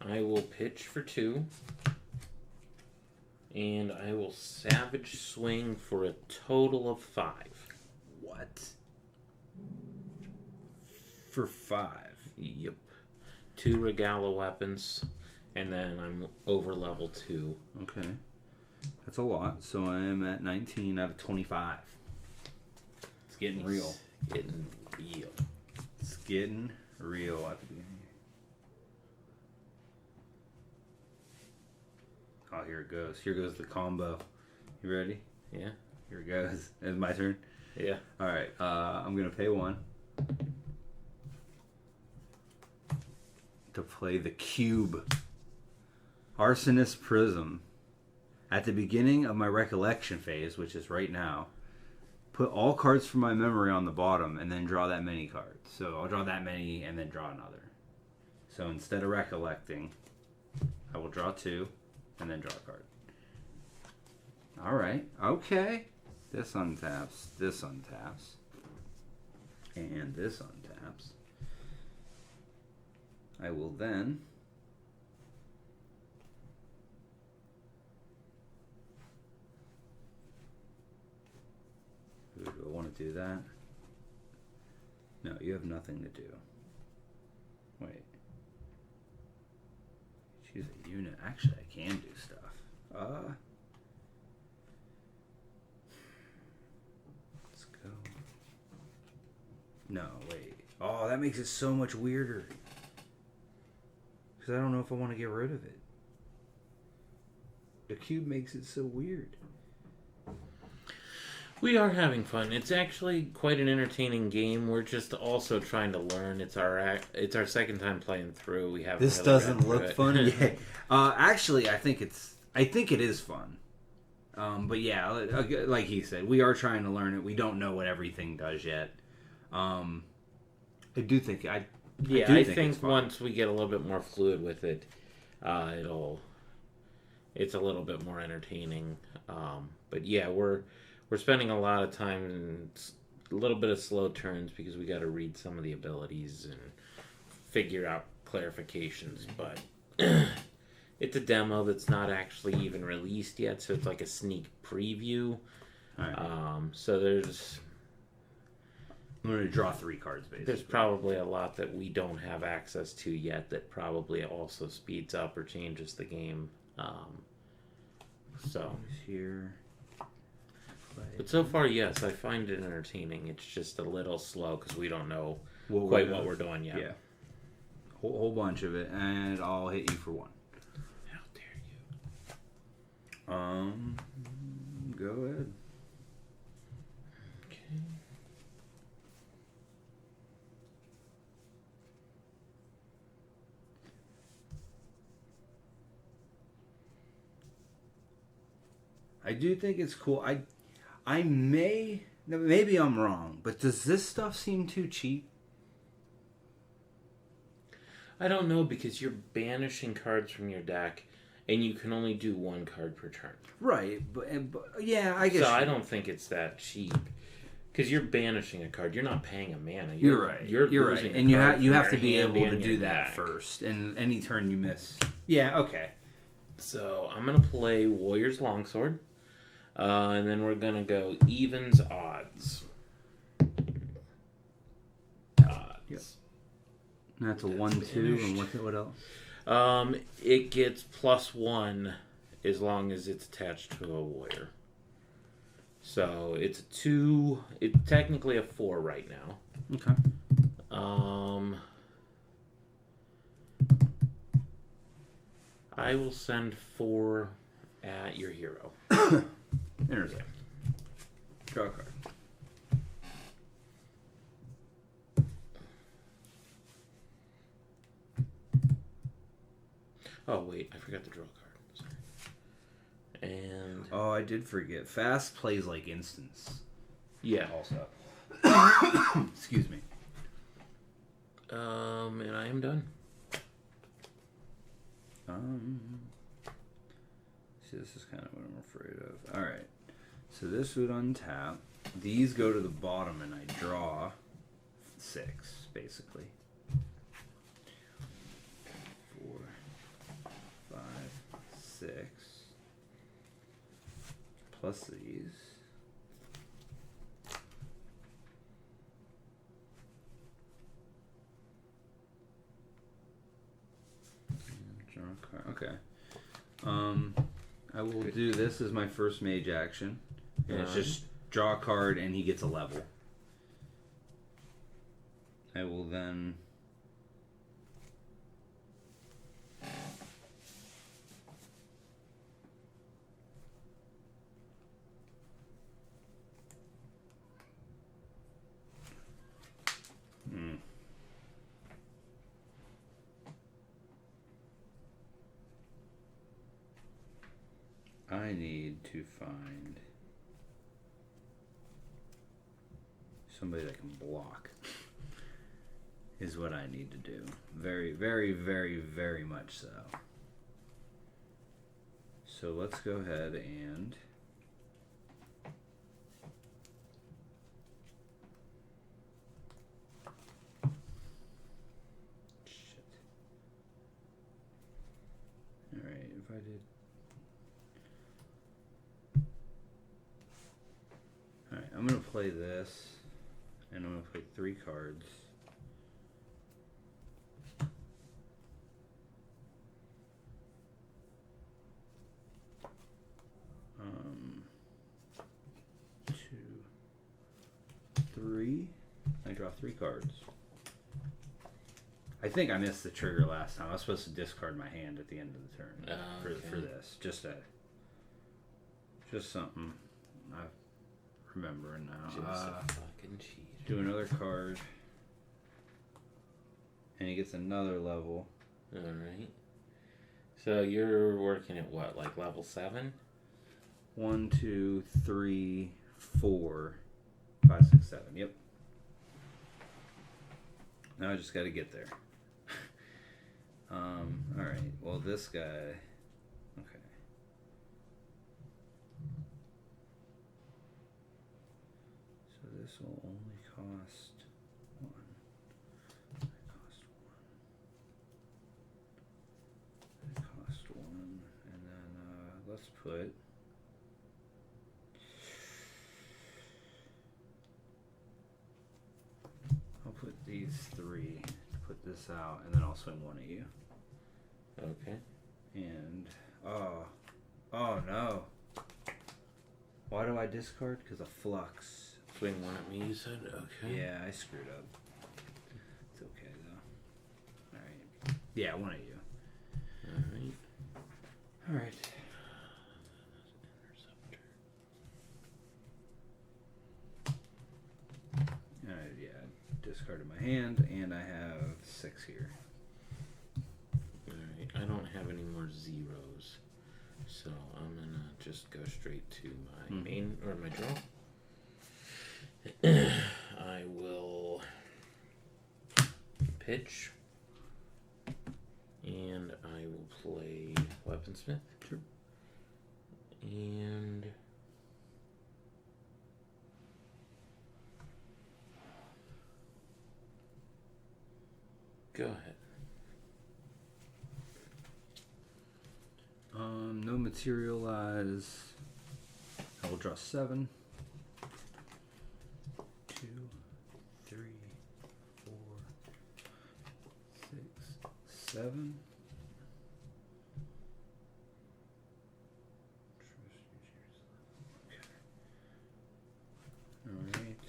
I will pitch for 2. And I will Savage Swing for a total of 5. What? For 5? Yep. 2 Regala weapons, and then I'm over level 2. Okay. That's a lot. So I am at 19 out of 25. It's getting real. Getting real. It's getting real at the beginning. Oh, here it goes. Here goes the combo. You ready? Yeah. Here it goes. It's my turn. Yeah. All right. I'm gonna pay 1 to play the cube. Arsonist Prism. At the beginning of my recollection phase, which is right now, put all cards from my memory on the bottom and then draw that many cards. So I'll draw that many and then draw another. So instead of recollecting, I will draw 2 and then draw a card. All right. Okay. This untaps. This untaps. And this untaps. I will then... Do I want to do that? No, you have nothing to do. Wait. Choose a unit. Actually, I can do stuff. Let's go. No, wait. Oh, that makes it so much weirder. Because I don't know if I want to get rid of it. The cube makes it so weird. We are having fun. It's actually quite an entertaining game. We're just also trying to learn. It's our second time playing through. We haven't. This really doesn't look fun. Yeah. Actually, I think it is fun. But yeah, like he said, we are trying to learn it. We don't know what everything does yet. I do think I think once we get a little bit more fluid with it, it's a little bit more entertaining. But yeah, we're spending a lot of time and a little bit of slow turns because we got to read some of the abilities and figure out clarifications. But it's a demo that's not actually even released yet, so it's like a sneak preview. Right. So there's... I'm going to draw 3 cards, basically. There's probably a lot that we don't have access to yet that probably also speeds up or changes the game. Here... But so far, yes, I find it entertaining. It's just a little slow because we don't know what we're doing yet. Yeah. Whole bunch of it, and I'll hit you for 1. How dare you? Go ahead. Okay. I do think it's cool. Maybe I'm wrong, but does this stuff seem too cheap? I don't know because you're banishing cards from your deck, and you can only do 1 card per turn. Right, but yeah, I guess. So I don't think it's that cheap because you're banishing a card. You're not paying a mana. You're right. You're right, and you have to be able to do that first. And any turn you miss. Yeah. Okay. So I'm gonna play Warrior's Longsword. And then we're going to go evens, odds. Yep. And that's a 1-2, and what else? It gets +1 as long as it's attached to a warrior. So it's a 2. It's technically a 4 right now. Okay. I will send 4 at your hero. Interesting. Draw a card. Oh, wait. I forgot to draw a card. Sorry. And... Oh, I did forget. Fast plays like instants. Yeah. Also. Excuse me. And I am done. See, this is kind of what I'm afraid of. All right. So this would untap. These go to the bottom, and I draw 6, basically. 4, 5, 6. Plus these. Okay. I will do this as my first mage action. And it's just draw a card and he gets a level. I will then... I need to find somebody that can block is what I need to do. Very, very, very, very much so. So let's go ahead and Alright, if I did Alright, I'm gonna play this and I'm gonna play 3 cards. Two, 3. I draw 3 cards. I think I missed the trigger last time. I was supposed to discard my hand at the end of the turn for this. Just something I'm remembering now. Just a fucking cheat. Do another card. And he gets another level. Alright. So you're working at what, like level 7? 1, 2, 3, 4, 5, 6, 7. Yep. Now I just got to get there. All right. Well, this guy. Okay. So this will only cost 1. That cost 1. That cost 1, and then let's put. I'll put these 3 to put this out, and then I'll swing 1 at you. Okay. And oh no! Why do I discard? Because of flux. Swing 1 at me, you said? Okay. Yeah, I screwed up. It's okay though. All right. Yeah, 1 at you. Alright. All right. Yeah, discarded my hand, and I have 6 here. Alright, I don't have any more zeros, so I'm gonna just go straight to my main, or my draw. I will pitch, and I will play Weaponsmith. Sure. And go ahead. No materialize. I will draw 7. 2, 3, 4, 6, 7. Okay. All right.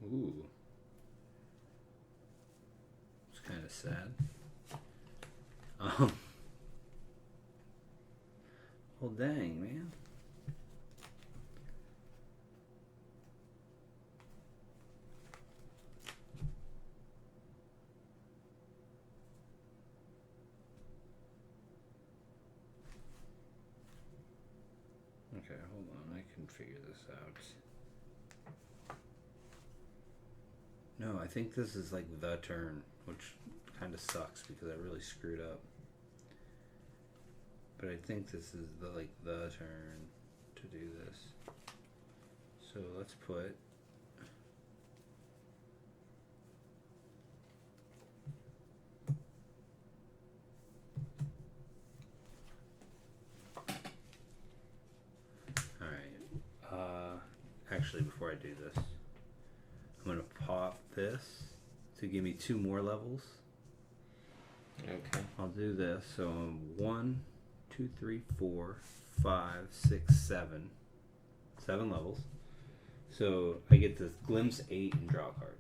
Ooh. It's kind of sad. Well, dang, man. Okay, hold on. I can figure this out. No, I think this is like the turn, which kind of sucks because I really screwed up. But I think this is the turn to do this. So let's put Alright. Actually before I do this, off this to give me 2 more levels. Okay. I'll do this. So 1, 2, 3, 4, 5, 6, 7. 7 levels. So I get this glimpse 8 and draw a card.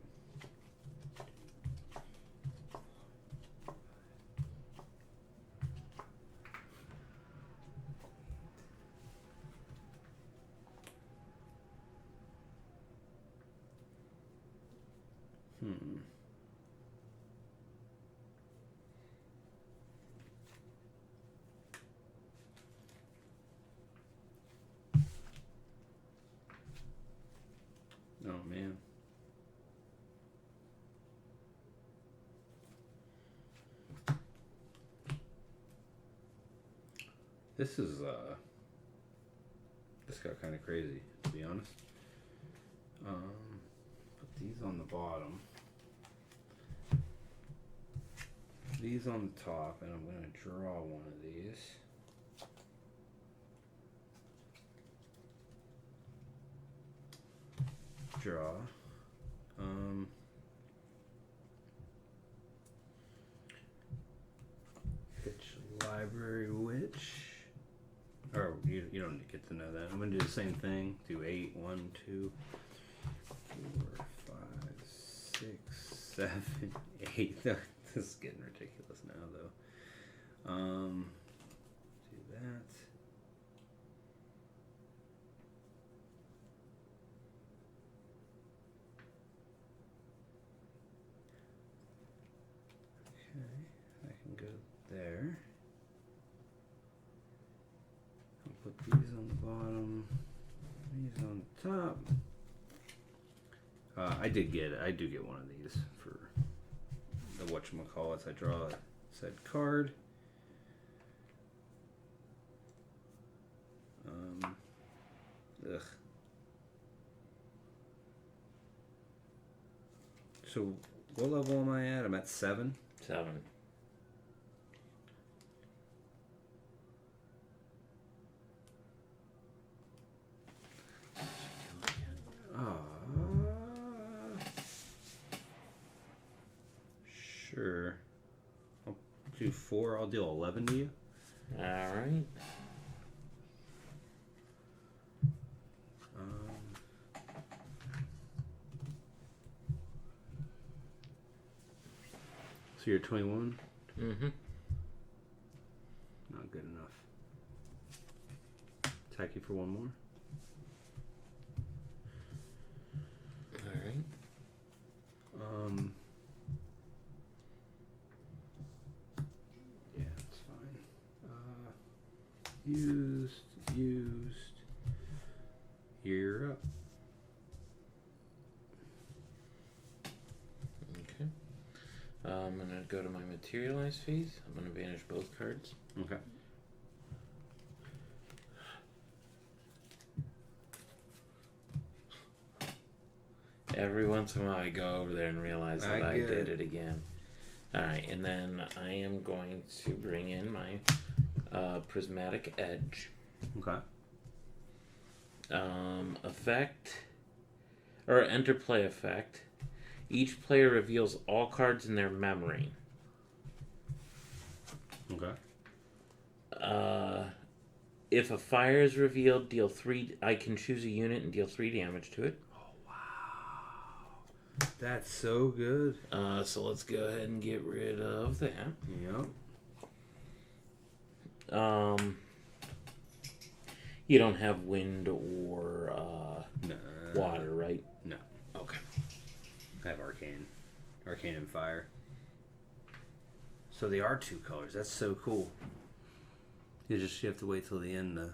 Oh man. This got kind of crazy, to be honest. Put these on the bottom. These on the top, and I'm going to draw one of these. Draw. Pitch library witch. Or you don't get to know that. I'm gonna do the same thing. Do 8, 1, 2, 4, 5, 6, 7, 8. This is getting ridiculous now, though. Do that. Okay, I can go there. I'll put these on the bottom, these on the top. I do get one of these for the whatchamacallits. I draw said card. Ugh. So what level am I at? I'm at 7. 7. Sure. I'll do 4. I'll deal 11 to you. All right. So you're 21? Mm-hmm. Not good enough. Attack you for 1 more. All right. Yeah, that's fine. Used. You're up. Okay. I'm going to go to my materialize phase. I'm going to banish both cards. Okay. Every once in a while I go over there and realize that I get did it. it again. Alright, and then I am going to bring in my prismatic edge. Okay. Effect, or interplay effect. Each player reveals all cards in their memory. Okay. If a fire is revealed, deal 3. I can choose a unit and deal 3 damage to it. That's so good. So let's go ahead and get rid of that. Yep. You don't have wind or No. water, right? No. Okay. I have arcane and fire. So they are 2 colors. That's so cool. You have to wait till the end to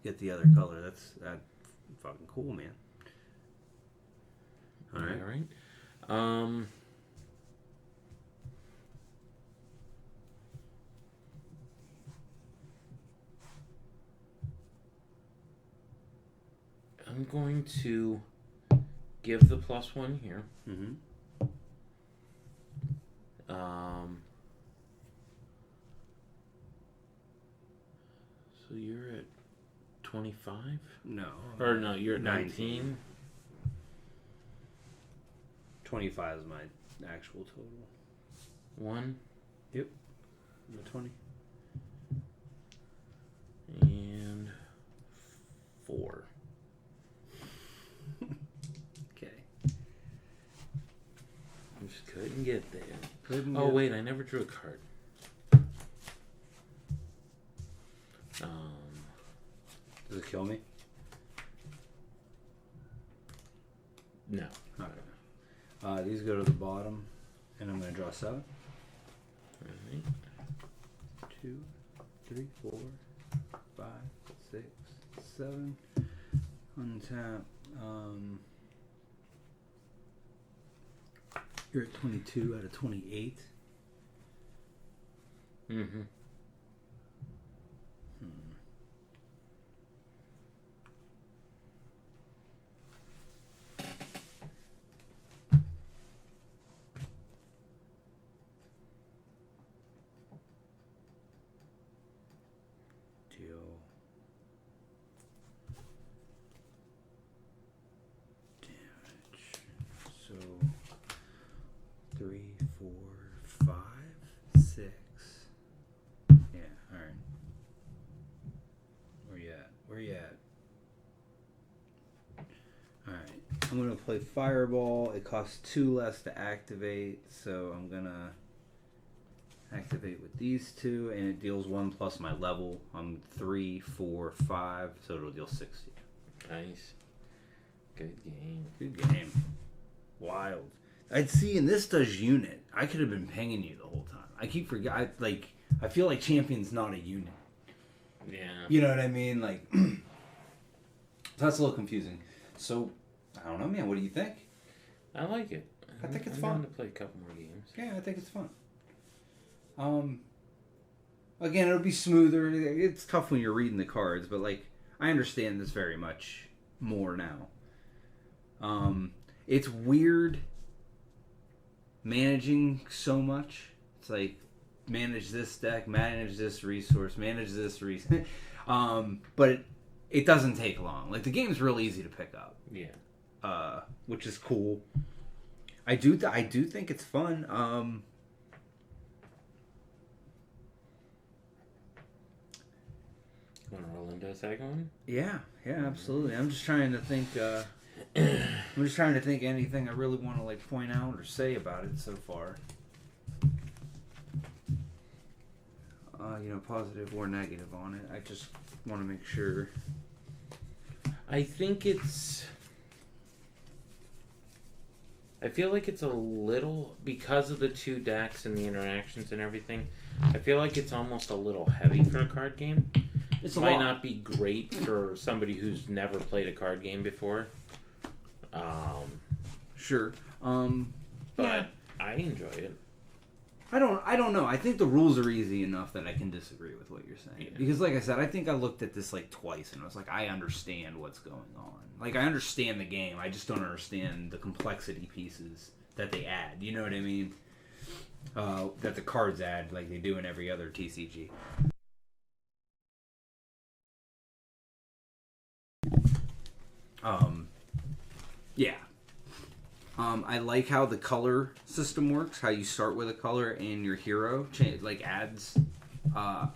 get the other color. That's fucking cool, man. All right. I'm going to give the +1 here. Mm-hmm. So you're at 25? No. Or no, you're at 19. 25 is my actual total. 1. Yep. The 20. And 4. Okay. I just couldn't get there. Couldn't Oh get- wait, I never drew a card. Does it kill me? No. Okay. These go to the bottom, and I'm going to draw 7. Alright. 2, 3, 4, 5, 6, 7. Untap. You're at 22 out of 28. Mm-hmm. Deal. Damage. So 3, 4, 5, 6. Yeah, alright. Where you at? Where you at? Alright. I'm gonna play Fireball. It costs 2 less to activate, so I'm gonna activate with these 2, and it deals 1 plus my level. I'm 3, 4, 5, so it'll deal 60. Nice. Good game. Good game. Wild. I'd see, and this does unit. I could have been pinging you the whole time. I keep forgetting. I feel like Champion's not a unit. Yeah. You know what I mean? Like, so that's a little confusing. So, I don't know, man. What do you think? I like it. I think it's I'm fun. down to play a couple more games. Yeah, I think it's fun. Again, it'll be smoother. It's tough when you're reading the cards, but like, I understand this very much more now. It's weird managing so much. It's like, manage this deck, manage this resource, manage this resource. But it doesn't take long. Like, the game's real easy to pick up. Yeah. Which is cool. I do think it's fun. Want to roll into a second one? Yeah, absolutely. I'm just trying to think. I'm just trying to think anything I really want to like point out or say about it so far. Positive or negative on it. I just want to make sure. I think it's... I feel like it's a little... Because of the 2 decks and the interactions and everything, I feel like it's almost a little heavy for a card game. It's It might not be great for somebody who's never played a card game before. Sure. But Yeah. I enjoy it. I don't know. I think the rules are easy enough that I can disagree with what you're saying. Yeah. Because like I said, I think I looked at this like twice and I was like, I understand what's going on. Like, I understand the game. I just don't understand the complexity pieces that they add. You know what I mean? That the cards add like they do in every other TCG. Yeah. I like how the color system works. How you start with a color and your hero adds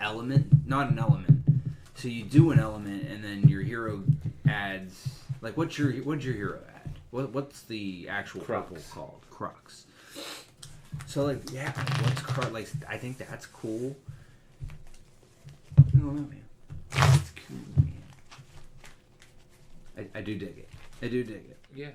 element, not an element. So you do an element and then your hero adds what's your hero add? What's the actual purple called? Crux. So what's crux? I think that's cool. I don't know, man. It's cool, man. I do dig it. Yeah.